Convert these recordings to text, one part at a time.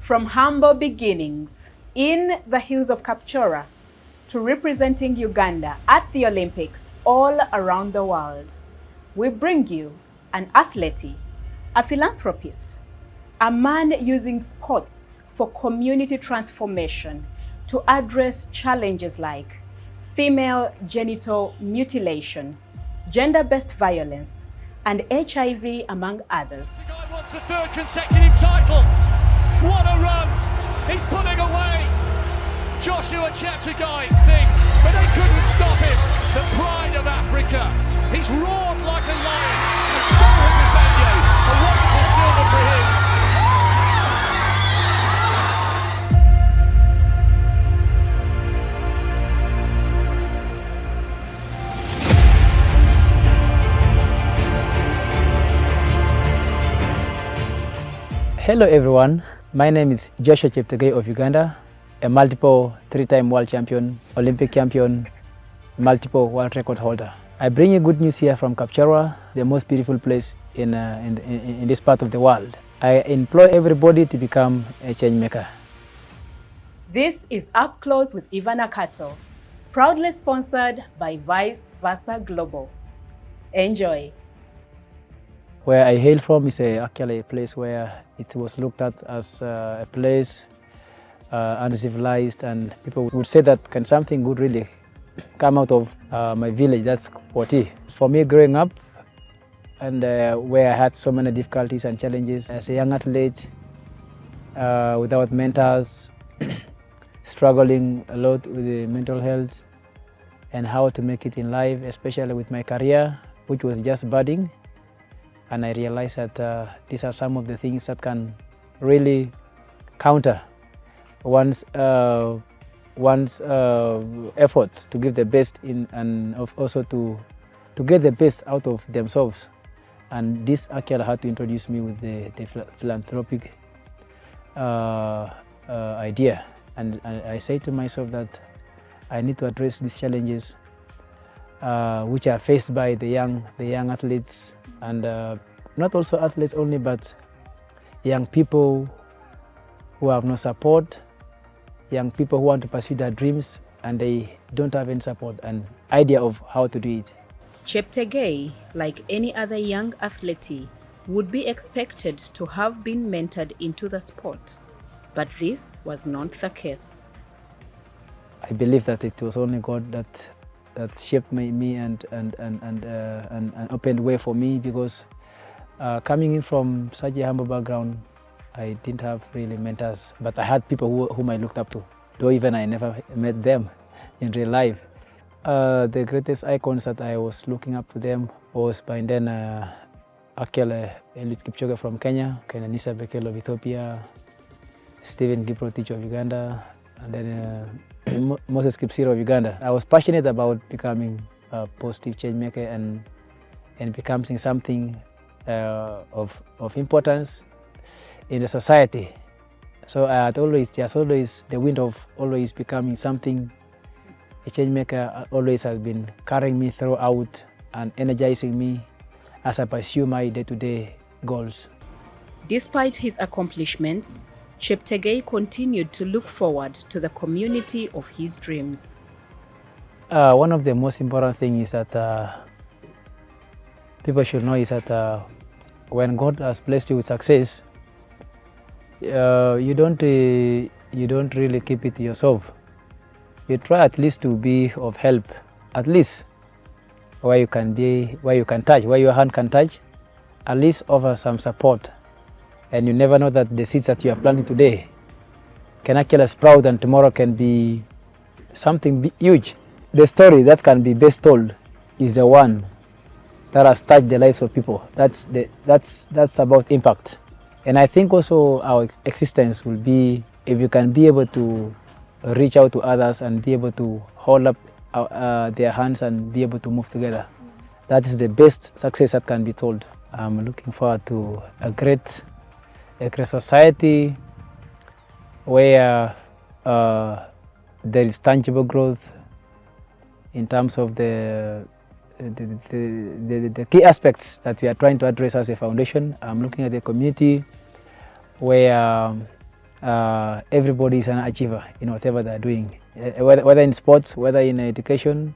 From humble beginnings in the hills of Kapchorwa to representing Uganda at the Olympics all around the world, we bring you an athlete, a philanthropist, a man using sports for community transformation to address challenges like female genital mutilation, gender-based violence, and HIV, among others. The guy wants the third consecutive title. What a run! He's pulling away. Joshua Cheptegei thing, but they couldn't stop him. The pride of Africa. He's roared like a lion, and so has Uganda. A wonderful silver for him. Hello everyone, my name is Joshua Cheptegei of Uganda, a multiple three-time world champion, Olympic champion, multiple world record holder. I bring you good news here from Kapchorwa, the most beautiful place in this part of the world. I implore everybody to become a change maker. This is Up Close with Eva Nakato, proudly sponsored by Vice Versa Global. Enjoy. Where I hail from is actually a place where it was looked at as a place uncivilized, and people would say that can something good really come out of my village. That's Kwoti. For me growing up, and where I had so many difficulties and challenges as a young athlete, without mentors, struggling a lot with the mental health and how to make it in life, especially with my career, which was just budding. And I realized that these are some of the things that can really counter one's effort to give the best in, and also to get the best out of themselves. And this actually had to introduce me with the philanthropic idea. And I say to myself that I need to address these challenges which are faced by the young athletes, and not also athletes only, but young people who have no support, young people who want to pursue their dreams and they don't have any support and idea of how to do it. Cheptegei, like any other young athlete, would be expected to have been mentored into the sport, but this was not the case. I believe that it was only God that shaped me and opened way for me, because coming in from such a humble background, I didn't have really mentors, but I had people whom I looked up to, though even I never met them in real life. The greatest icons that I was looking up to them was by then Eliud Kipchoge from Kenya, Kenenisa Bekele of Ethiopia, Stephen Kiprotich of Uganda, and then Moses Kipsir of Uganda. I was passionate about becoming a positive change maker and becoming something of importance in the society. So I had always the wind of always becoming something. A change maker always has been carrying me throughout and energizing me as I pursue my day-to-day goals. Despite his accomplishments, Cheptegei continued to look forward to the community of his dreams. One of the most important things is that people should know is that when God has blessed you with success, you don't really keep it to yourself. You try at least to be of help, at least where you can be, where you can touch, where your hand can touch, at least offer some support. And you never know that the seeds that you are planting today can actually sprout, and tomorrow can be something huge. The story that can be best told is the one that has touched the lives of people. That's about impact. And I think also our existence will be if you can be able to reach out to others and be able to hold up their hands and be able to move together. That is the best success that can be told. I'm looking forward to a great society where there is tangible growth in terms of the key aspects that we are trying to address as a foundation. I'm looking at a community where everybody is an achiever in whatever they're doing, whether in sports, whether in education.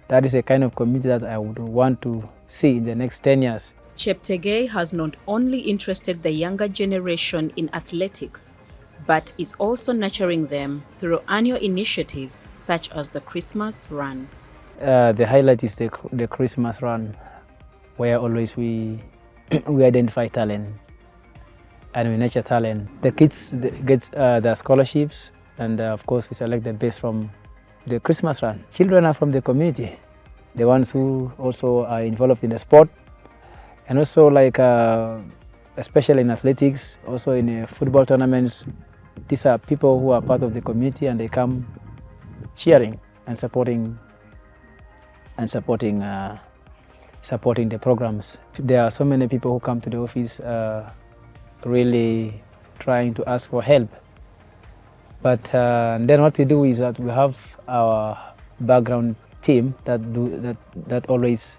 That is a kind of community that I would want to see in the next 10 years. Cheptegei has not only interested the younger generation in athletics, but is also nurturing them through annual initiatives such as the Christmas Run. The highlight is the Christmas Run, where always we identify talent and we nurture talent. The kids get their scholarships, and of course we select the best from the Christmas Run. Children are from the community, the ones who also are involved in the sport, and also like especially in athletics, also in football tournaments. These are people who are part of the community, and they come cheering and supporting the programs. There are so many people who come to the office really trying to ask for help. But then what we do is that we have our background team that always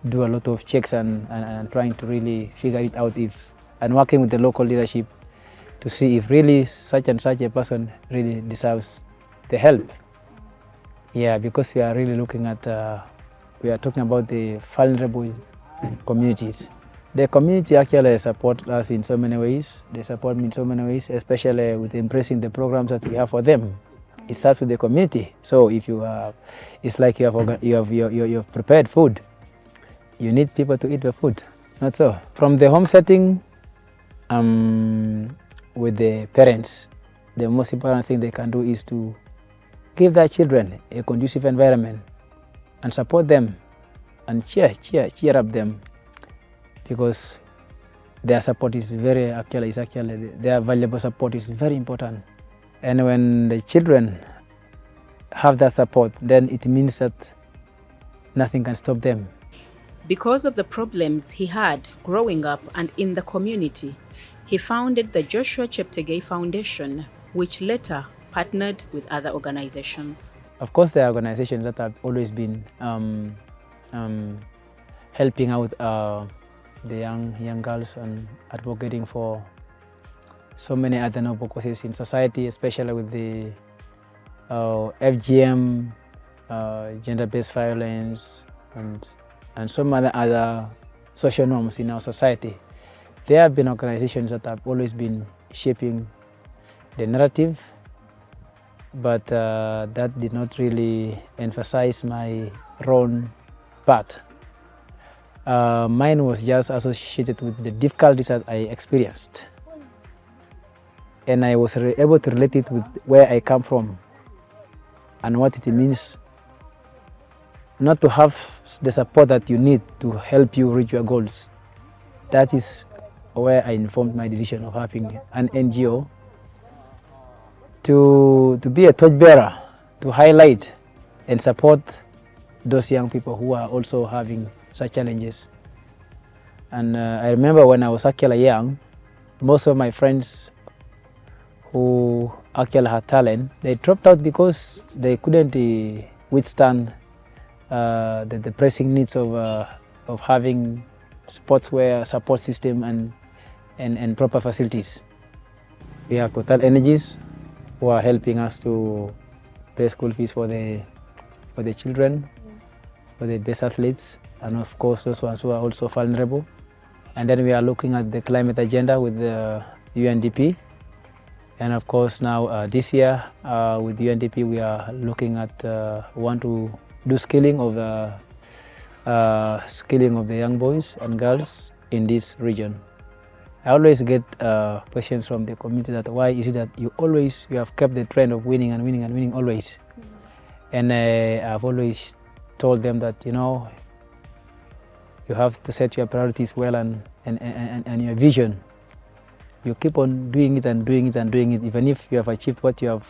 do a lot of checks and trying to really figure it out and working with the local leadership to see if really such and such a person really deserves the help. Yeah, because we are really looking at, we are talking about the vulnerable communities. The community actually support us in so many ways. They support me in so many ways, especially with embracing the programs that we have for them. It starts with the community. So if you have, it's like you have prepared food. You need people to eat the food, not so. From the home setting, with the parents, the most important thing they can do is to give their children a conducive environment and support them and cheer up them, because their support is their valuable support is very important. And when the children have that support, then it means that nothing can stop them. Because of the problems he had growing up and in the community, he founded the Joshua Cheptegei Foundation, which later partnered with other organizations. Of course, there are organizations that have always been helping out the young girls and advocating for so many other noble causes in society, especially with the FGM, gender-based violence, and some other social norms in our society. There have been organizations that have always been shaping the narrative, but that did not really emphasize my own part. Mine was just associated with the difficulties that I experienced. And I was able to relate it with where I come from and what it means not to have the support that you need to help you reach your goals. That is where I informed my decision of having an NGO to be a torchbearer, to highlight and support those young people who are also having such challenges. And I remember when I was actually young, most of my friends who actually had talent, they dropped out because they couldn't withstand the pressing needs of having sportswear, support system, and proper facilities. We have Total Energies who are helping us to pay school fees for the children, for the best athletes, and of course those ones who are also vulnerable. And then we are looking at the climate agenda with the UNDP. And of course now this year with UNDP we are looking at want to do skilling of the young boys and girls in this region. I always get questions from the community that why is it that you have kept the trend of winning and winning and winning always. And I've always told them that, you know, you have to set your priorities well and your vision. You keep on doing it and doing it and doing it. Even if you have achieved what you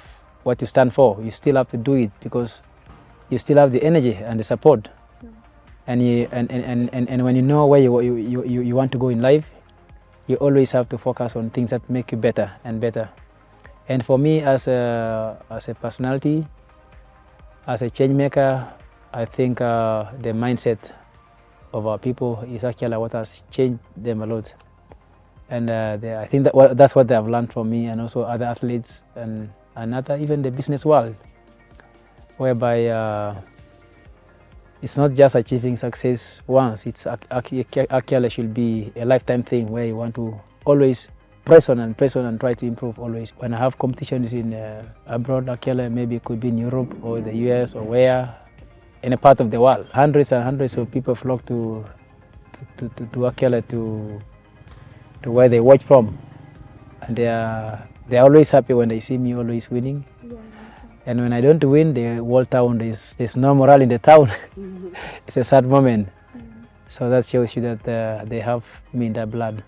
stand for, you still have to do it because you still have the energy and the support. And when you know where you want to go in life, you always have to focus on things that make you better and better. And for me, as a personality, as a change maker, I think the mindset of our people is actually what has changed them a lot. And I think that's what they have learned from me, and also other athletes and other, even the business world, whereby it's not just achieving success once. It's actually should be a lifetime thing where you want to always press on and try to improve always. When I have competitions in abroad, actually maybe it could be in Europe or the US or where, in a part of the world, hundreds and hundreds of people flock to actually to where they watch from, and they're always happy when they see me always winning. And when I don't win, the whole town, there's no morale in the town. It's a sad moment. So that shows you that they have me in their blood.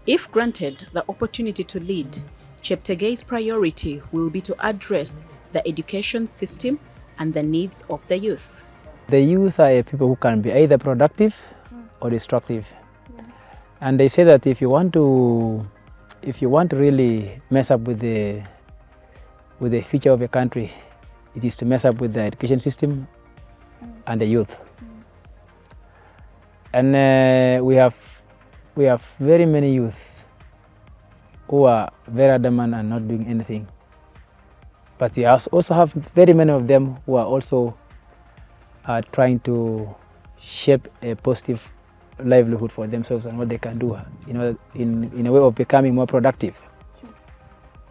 If granted the opportunity to lead, Cheptegei's priority will be to address the education system and the needs of the youth. The youth are people who can be either productive or destructive. And they say that if you want to really mess up with the future of a country, it is to mess up with the education system and the youth. And we have very many youth who are very adamant and not doing anything. But we also have very many of them who are also trying to shape a positive livelihood for themselves and what they can do, in a way of becoming more productive.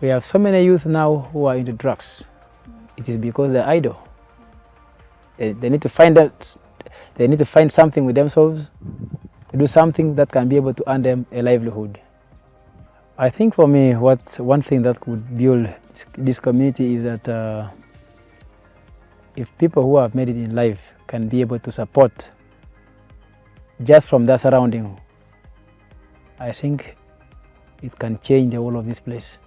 We have so many youth now who are into drugs. It is because they're idle. They need to find out. They need to find something with themselves, to do something that can be able to earn them a livelihood. I think for me, one thing that could build this community is that if people who have made it in life can be able to support just from their surrounding, I think it can change the whole of this place.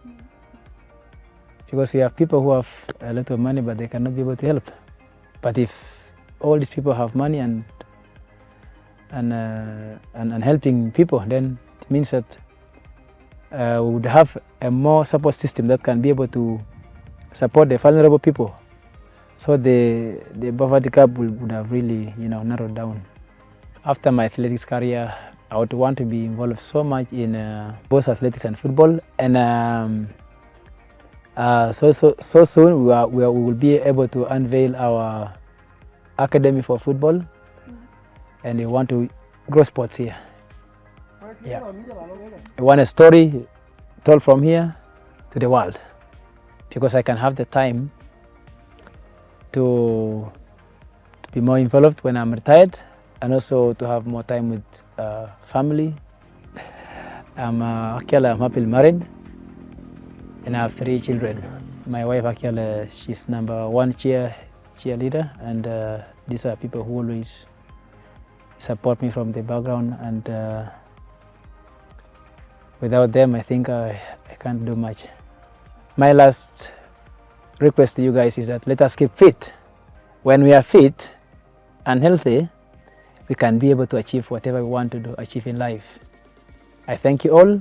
Because we have people who have a lot of money, but they cannot be able to help. But if all these people have money and helping people, then it means that we would have a more support system that can be able to support the vulnerable people. So the poverty gap would have really, narrowed down. After my athletics career, I would want to be involved so much in both athletics and football. And so soon we will be able to unveil our academy for football, and we want to grow sports here. Yeah. I want a story told from here to the world, because I can have the time to be more involved when I'm retired, and also to have more time with family. I'm happily married, and I have 3 children. My wife, she's #1 cheerleader, and these are people who always support me from the background, and without them, I think I can't do much. My last request to you guys is that let us keep fit. When we are fit and healthy, we can be able to achieve whatever we want to achieve in life. I thank you all.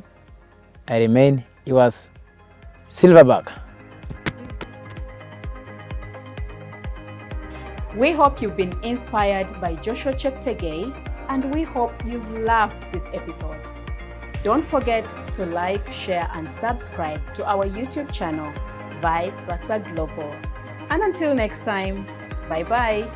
I remain yours, Silverback. We hope you've been inspired by Joshua Cheptegei, and we hope you've loved this episode. Don't forget to like, share, and subscribe to our YouTube channel, Vice Versa Global. And until next time, bye-bye.